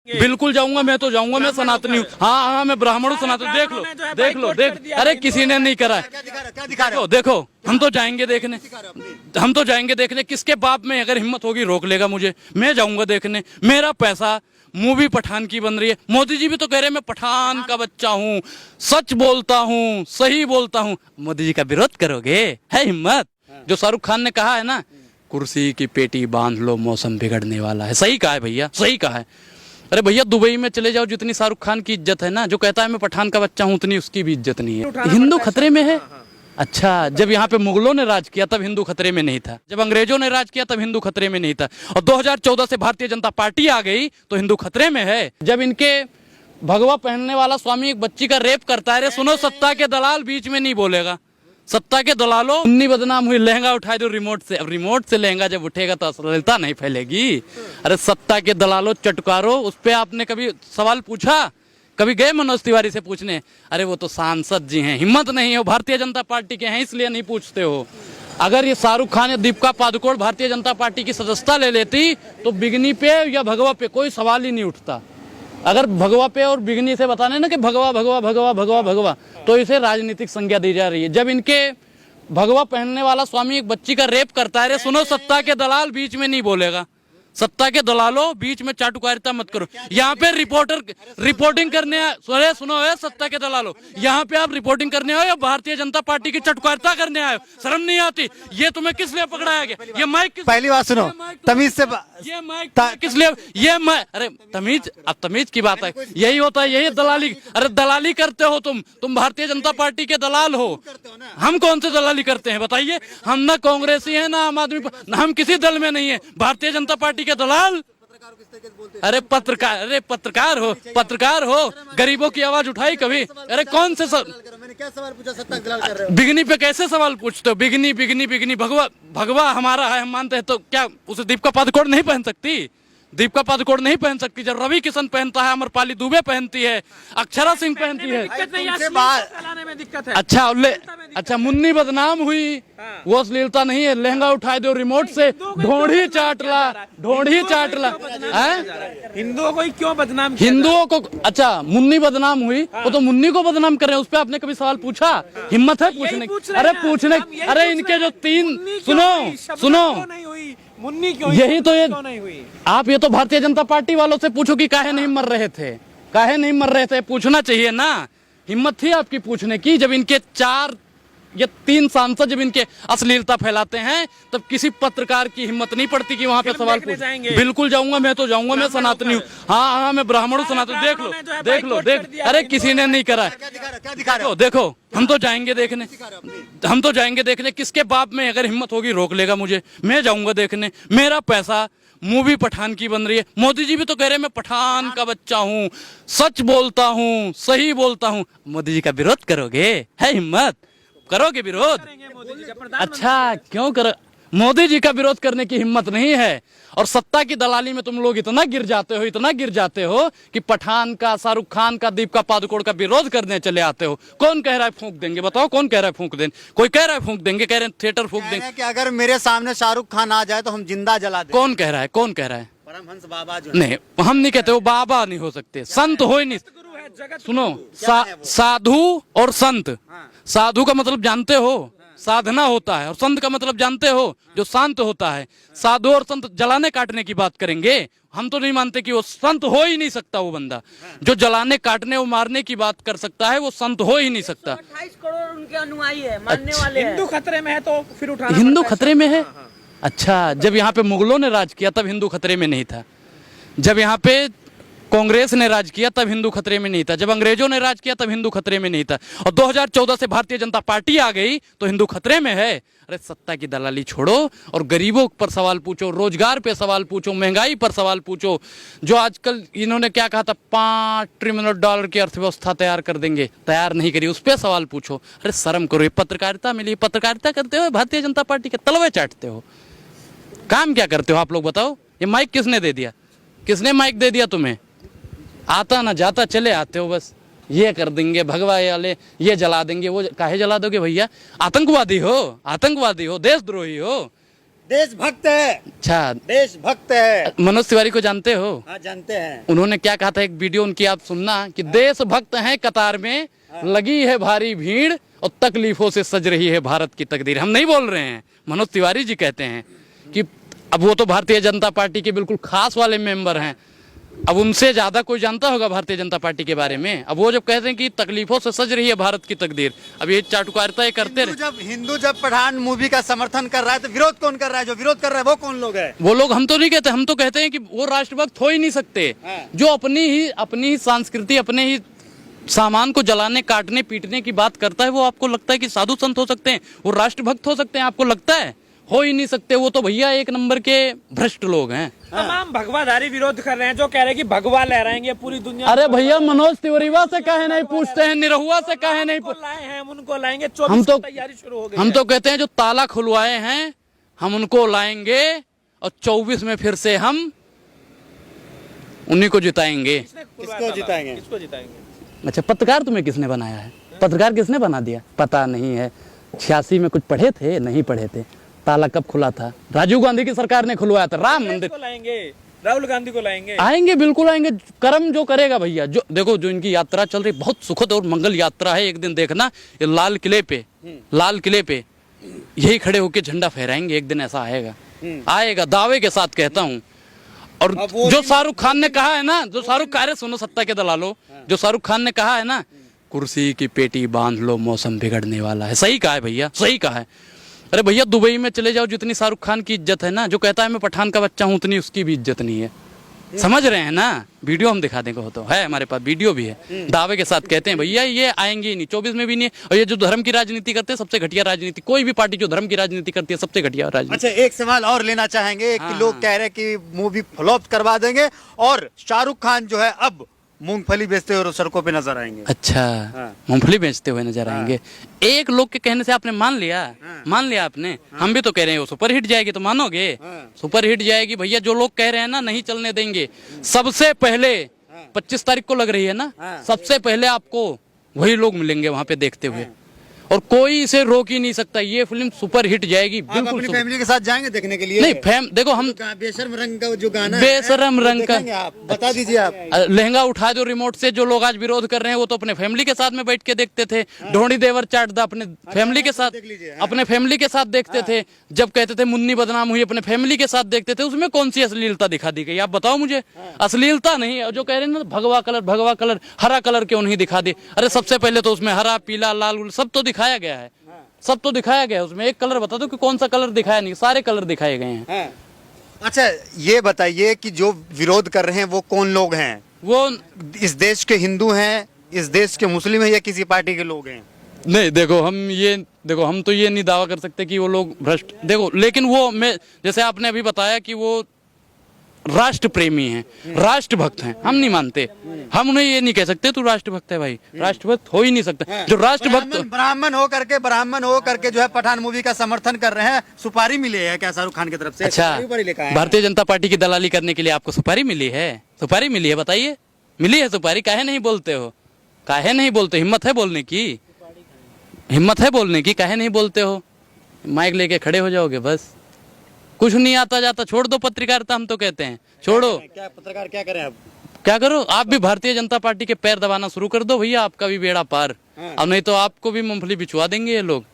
बिल्कुल जाऊंगा, मैं तो जाऊंगा, मैं सनातनी हूँ। हाँ हाँ, मैं ब्राह्मण हूँ, सनातन। देख लो देख लो देख, अरे किसी ने नहीं करा है। क्या दिखा रहे हो? देखो हम तो जाएंगे देखने, हम तो जाएंगे देखने। किसके बाप में अगर हिम्मत होगी रोक लेगा मुझे, मैं जाऊंगा देखने। मेरा पैसा, मूवी पठान की बन रही है। मोदी जी भी तो कह रहे हैं मैं पठान का बच्चा हूँ, सच बोलता हूँ, सही बोलता हूँ। मोदी जी का विरोध करोगे? है हिम्मत? जो शाहरुख खान ने कहा है ना, कुर्सी की पेटी बांध लो, मौसम बिगड़ने वाला है। सही कहा है भैया, सही कहा है। अरे भैया दुबई में चले जाओ, जितनी शाहरुख खान की इज्जत है ना, जो कहता है मैं पठान का बच्चा हूँ, उतनी उसकी भी इज्जत नहीं है। हिंदू खतरे में है। अच्छा, जब यहाँ पे मुगलों ने राज किया तब हिंदू खतरे में नहीं था, जब अंग्रेजों ने राज किया तब हिंदू खतरे में नहीं था, और 2014 से भारतीय जनता पार्टी आ गई तो हिंदू खतरे में है। जब इनके भगवा पहनने वाला स्वामी एक बच्ची का रेप करता है, अरे सुनो, सत्ता के दलाल बीच में नहीं बोलेगा। सत्ता के दलालों, उन्नी बदनाम हुई। लहंगा उठाए दो रिमोट से। अब रिमोट से लहंगा जब उठेगा तो अश्लीलता नहीं फैलेगी। अरे सत्ता के दलालों, चटकारों, उस पे आपने कभी सवाल पूछा? कभी गए मनोज तिवारी से पूछने? अरे वो तो सांसद जी हैं, हिम्मत नहीं हो, भारतीय जनता पार्टी के हैं इसलिए नहीं पूछते हो। अगर ये शाहरुख खान या दीपिका पादुकोण भारतीय जनता पार्टी की सदस्यता ले लेती तो बिगनी पे या भगवा पे कोई सवाल ही नहीं उठता। अगर भगवा पे और बिगनी से बताने ना कि भगवा भगवा भगवा भगवा भगवा, तो इसे राजनीतिक संज्ञा दी जा रही है। जब इनके भगवा पहनने वाला स्वामी एक बच्ची का रेप करता है, अरे सुनो, सत्ता के दलाल बीच में नहीं बोलेगा। सत्ता के दलालों, बीच में चाटुकारिता मत करो। यहाँ पे रिपोर्टर रिपोर्टिंग करने आए, सुनो है सत्ता के दलालों, यहाँ पे आप रिपोर्टिंग करने आए या भारतीय जनता पार्टी की चटुकारिता करने आए? शर्म नहीं आती? ये तुम्हें किस लिए पकड़ाया गया? ये माइक पहली बात सुनो, तमीज से ये माइक किस लिए? ये अरे तमीज, अब तमीज की बात है, यही होता है, यही दलाली। अरे दलाली करते हो तुम भारतीय जनता पार्टी के दलाल हो। हम कौन से दलाली करते हैं बताइए? हम ना कांग्रेसी हैं ना आम आदमी, हम किसी दल में नहीं है। भारतीय जनता पार्टी के दलाल। अरे पत्रकार हो, गरीबों की आवाज उठाई कभी? अरे कौन से मैंने क्या सवाल पूछा? सत्ता के दलाल कर रहे हो? बिगनी पे कैसे सवाल पूछते हो? बिगनी बिगनी बिगनी, भगवा भगवा हमारा है, हम मानते हैं, तो क्या उसे दीपिका पादुकोण नहीं पहन सकती? दीपिका पादुकोण नहीं पहन सकती? जब रवि किशन पहनता है, अमरपाली दुबे पहनती है, अक्षरा सिंह पहनती है। दिक्कत है। अच्छा मुन्नी बदनाम हुई, वो अश्लीलता नहीं है। लहंगा उठाए दो रिमोट से, ढोंढी चाटला है। हिंदुओं को क्यों बदनाम? हिंदुओं को? अच्छा मुन्नी बदनाम हुई, वो तो मुन्नी को बदनाम कर रहे हैं, उस पर आपने कभी सवाल पूछा? हिम्मत है पूछने? अरे पूछने, अरे इनके जो तीन, सुनो मुन्नी क्यों? यही तो ये नहीं हुई? आप ये तो भारतीय जनता पार्टी वालों से पूछो कि काहे नहीं मर रहे थे, काहे नहीं मर रहे थे, पूछना चाहिए ना। हिम्मत थी आपकी पूछने की? जब इनके 4 या 3 सांसद जब इनके अश्लीलता फैलाते हैं, तब किसी पत्रकार की हिम्मत नहीं पड़ती कि वहां पे सवाल पूछे। बिल्कुल जाऊंगा, मैं तो जाऊंगा, मैं सनातनी हूँ। हाँ हाँ, मैं ब्राह्मण हूँ, सनातन। देख लो देख, अरे किसी ने नहीं करा है। क्या दिखा रहे हो? देखो हम तो जाएंगे देखने, हम तो जाएंगे देखने। किसके बाप में अगर हिम्मत होगी रोक लेगा मुझे, मैं जाऊंगा देखने। मेरा पैसा, मूवी पठान की बन रही है। मोदी जी भी तो कह रहे हैं मैं पठान का बच्चा हूँ, सच बोलता हूँ, सही बोलता हूँ। मोदी जी का विरोध करोगे? है हिम्मत? करोगे विरोध? अच्छा क्यों करो? मोदी जी का विरोध करने की हिम्मत नहीं है। और सत्ता की दलाली में तुम लोग इतना गिर जाते हो कि पठान का, शाहरुख खान का, दीपिका पादुकोण का विरोध करने चले आते हो। कौन कह रहा है फूंक देंगे? बताओ कौन कह रहा है फूंक देंगे? कोई कह रहा है फूंक देंगे, कह रहे हैं थिएटर फूंक देंगे। कि अगर मेरे सामने शाहरुख खान आ जाए तो हम जिंदा जला दें। कौन कह रहा है? कौन कह रहा है? परमहंस बाबा जो नहीं, हम नहीं कहते, वो बाबा नहीं हो सकते, संत हो ही नहीं। सुनो, साधु और संत, साधु का मतलब जानते हो? साधना होता है। और संत का मतलब जानते हो? जो शांत होता है। साधु और संत जलाने काटने की बात करेंगे? हम तो नहीं मानते कि वो संत हो ही नहीं सकता। वो बंदा जो जलाने काटने और मारने की बात कर सकता है, वो संत हो ही नहीं सकता। 28 करोड़ उनके अनुयायी है, मानने वाले हैं। हिंदू खतरे में है तो फिर उठाना हिंदू खतरे में है? अच्छा, जब यहाँ पे मुगलों ने राज किया तब हिंदू खतरे में नहीं था, जब यहाँ पे कांग्रेस ने राज किया तब हिंदू खतरे में नहीं था, जब अंग्रेजों ने राज किया तब हिंदू खतरे में नहीं था, और 2014 से भारतीय जनता पार्टी आ गई तो हिंदू खतरे में है। अरे सत्ता की दलाली छोड़ो और गरीबों पर सवाल पूछो, रोजगार पे सवाल पूछो, महंगाई पर सवाल पूछो। जो आजकल इन्होंने क्या कहा था, $5 ट्रिलियन की अर्थव्यवस्था तैयार कर देंगे, तैयार नहीं करी, उस पर सवाल पूछो। अरे शर्म करो, ये पत्रकारिता मिली, पत्रकारिता करते हो, भारतीय जनता पार्टी के तलवे चाटते हो। काम क्या करते हो आप लोग बताओ? ये माइक किसने दे दिया? किसने माइक दे दिया तुम्हें? आता ना जाता चले आते हो, बस ये कर देंगे, भगवा वाले ये जला देंगे। वो काहे जला दोगे भैया? आतंकवादी हो, देशद्रोही हो। देशभक्त है, अच्छा, देशभक्त है। मनोज तिवारी को जानते हो? हाँ जानते हैं। उन्होंने क्या कहा था, एक वीडियो उनकी आप सुनना, कि देशभक्त हैं कतार में, लगी है भारी भीड़ और तकलीफों से सज रही है भारत की तकदीर। हम नहीं बोल रहे हैं, मनोज तिवारी जी कहते हैं कि अब वो तो भारतीय जनता पार्टी के बिल्कुल खास वाले मेंबर हैं, अब उनसे ज्यादा कोई जानता होगा भारतीय जनता पार्टी के बारे में। अब वो जब कहते हैं कि तकलीफों से सज रही है भारत की तकदीर, अब ये चाटुकारिता करते रहे। हिंदू जब पठान मूवी का समर्थन कर रहा है तो विरोध कौन कर रहा है? जो विरोध कर रहा है वो कौन लोग है? वो लोग, हम तो नहीं कहते, हम तो कहते हैं कि वो राष्ट्रभक्त हो ही नहीं सकते। जो अपनी ही संस्कृति, अपने ही सामान को जलाने, काटने, पीटने की बात करता है, वो आपको लगता है कि साधु संत हो सकते हैं, वो राष्ट्रभक्त हो सकते हैं? आपको लगता है? हो ही नहीं सकते। वो तो भैया एक नंबर के भ्रष्ट लोग हैं। तमाम भगवाधारी विरोध कर रहे हैं, जो कह रहे हैं कि भगवा लहराएंगे पूरी दुनिया। अरे भैया, मनोज तिवारीवा से काहे नहीं पूछते हैं, निरहुआ से काहे नहीं लाए हैं, उनको लाएंगे। हम तो तैयारी शुरू हो गई। हम तो कहते हैं जो ताला खुलवाए हैं हम उनको लाएंगे और 24 में फिर से हम उन्हीं को जिताएंगे। किसको जिताएंगे? किसको जिताएंगे? अच्छा, पत्रकार तुम्हें किसने बनाया है? पत्रकार किसने बना दिया? पता नहीं है। 86 में कुछ पढ़े थे? नहीं पढ़े थे। ताला कब खुला था? राजीव गांधी की सरकार ने खुलवाया था। राम मंदिर को लाएंगे, राहुल गांधी को लाएंगे। आएंगे, बिल्कुल आएंगे। कर्म जो करेगा भैया, जो देखो, जो इनकी यात्रा चल रही, बहुत सुखद और मंगल यात्रा है। एक दिन देखना, ये लाल किले पे यही खड़े होके झंडा फहराएंगे। एक दिन ऐसा आएगा, आएगा, दावे के साथ कहता हूँ। और जो शाहरुख खान ने कहा है ना, जो शाहरुख खा रहे, सुनो सत्ता के दलालो, जो शाहरुख खान ने कहा है ना, कुर्सी की पेटी बांध लो, मौसम बिगड़ने वाला है, सही कहा है भैया, सही कहा है। अरे भैया, दुबई में चले जाओ, जितनी शाहरुख खान की इज्जत है ना, जो कहता है मैं पठान का बच्चा हूं, उतनी उसकी भी इज्जत नहीं है। समझ रहे हैं ना? वीडियो हम दिखा देंगे, हो तो है हमारे पास, वीडियो भी है। दावे के साथ कहते हैं भैया ये आएंगे ही नहीं, 24 में भी नहीं। और ये जो धर्म की राजनीति करते हैं, सबसे घटिया राजनीति। कोई भी पार्टी जो धर्म की राजनीति करती है, सबसे घटिया राजनीति। अच्छा, एक सवाल और लेना चाहेंगे कि लोग कह रहे हैं कि मूवी फ्लॉप करवा देंगे और शाहरुख खान जो है अब मूंगफली बेचते हुए सड़कों पे नजर आएंगे। अच्छा, मूंगफली बेचते हुए नजर आएंगे। एक लोग के कहने से आपने मान लिया? मान लिया आपने? हम भी तो कह रहे हैं वो सुपर हिट जाएगी, तो मानोगे? सुपर हिट जाएगी भैया। जो लोग कह रहे हैं ना नहीं चलने देंगे, सबसे पहले 25 तारीख को लग रही है ना, सबसे पहले आपको वही लोग मिलेंगे वहां पे देखते हुए, और कोई इसे रोक ही नहीं सकता। ये फिल्म सुपर हिट जाएगी। बिल्कुल अपनी फैमिली के साथ जाएंगे देखने के लिए? नहीं, देखो, हम बेशर्म रंग का जो गाना बेशर्म रंग का, आप बता दीजिए। आप लहंगा उठा दो रिमोट से, जो लोग आज विरोध कर रहे हैं, वो तो अपने फैमिली के साथ में बैठ के देखते थे। ढोंडी देवर चाट दा अपने फैमिली के साथ, अपने फैमिली के साथ देखते थे। जब कहते थे मुन्नी बदनाम हुई, अपने फैमिली के साथ देखते थे। उसमें कौन सी अश्लीलता दिखा दी गई? आप बताओ मुझे। अश्लीलता नहीं। और जो कह रहे हैं ना भगवा कलर, हरा कलर क्यों नहीं दिखा दी? अरे सबसे पहले तो उसमें हरा, पीला, लाल सब तो दिखाया गया है, सब तो दिखाया गया है। उसमें एक कलर बता दो कि कौन सा कलर दिखाया नहीं? सारे कलर दिखाए गए हैं। अच्छा, ये बताइए कि जो विरोध कर रहे हैं वो कौन लोग हैं? वो इस देश के हिंदू हैं, इस देश के मुस्लिम हैं, या किसी पार्टी के लोग हैं? नहीं, देखो, हम तो ये नहीं दावा कर सकते कि वो लोग भ्रष्ट, देखो, लेकिन वो, मैं जैसे आपने अभी बताया कि वो राष्ट्र प्रेमी हैं, राष्ट्रभक्त हैं, हम नहीं मानते। हम उन्हें ये नहीं कह सकते तू राष्ट्रभक्त है भाई, राष्ट्रभक्त हो ही नहीं सकता। जो राष्ट्रभक्त ब्राह्मण हो करके जो है पठान मूवी का समर्थन कर रहे हैं, सुपारी मिली है क्या शाहरुख खान की तरफ से? अच्छा, भारतीय जनता पार्टी की दलाली करने के लिए आपको सुपारी मिली है? सुपारी मिली है, बताइए। मिली है सुपारी? काहे नहीं बोलते हो? काहे नहीं बोलते? हिम्मत है बोलने की? हिम्मत है बोलने की? काहे नहीं बोलते हो? माइक लेके खड़े हो जाओगे बस। कुछ नहीं आता जाता, छोड़ दो पत्रकारिता। हम तो कहते हैं छोड़ो। क्या पत्रकार क्या करें अब? क्या करो? आप भी भारतीय जनता पार्टी के पैर दबाना शुरू कर दो भैया, आपका भी बेड़ा पार। अब नहीं तो आपको भी मूंगफली बिछवा देंगे ये लोग।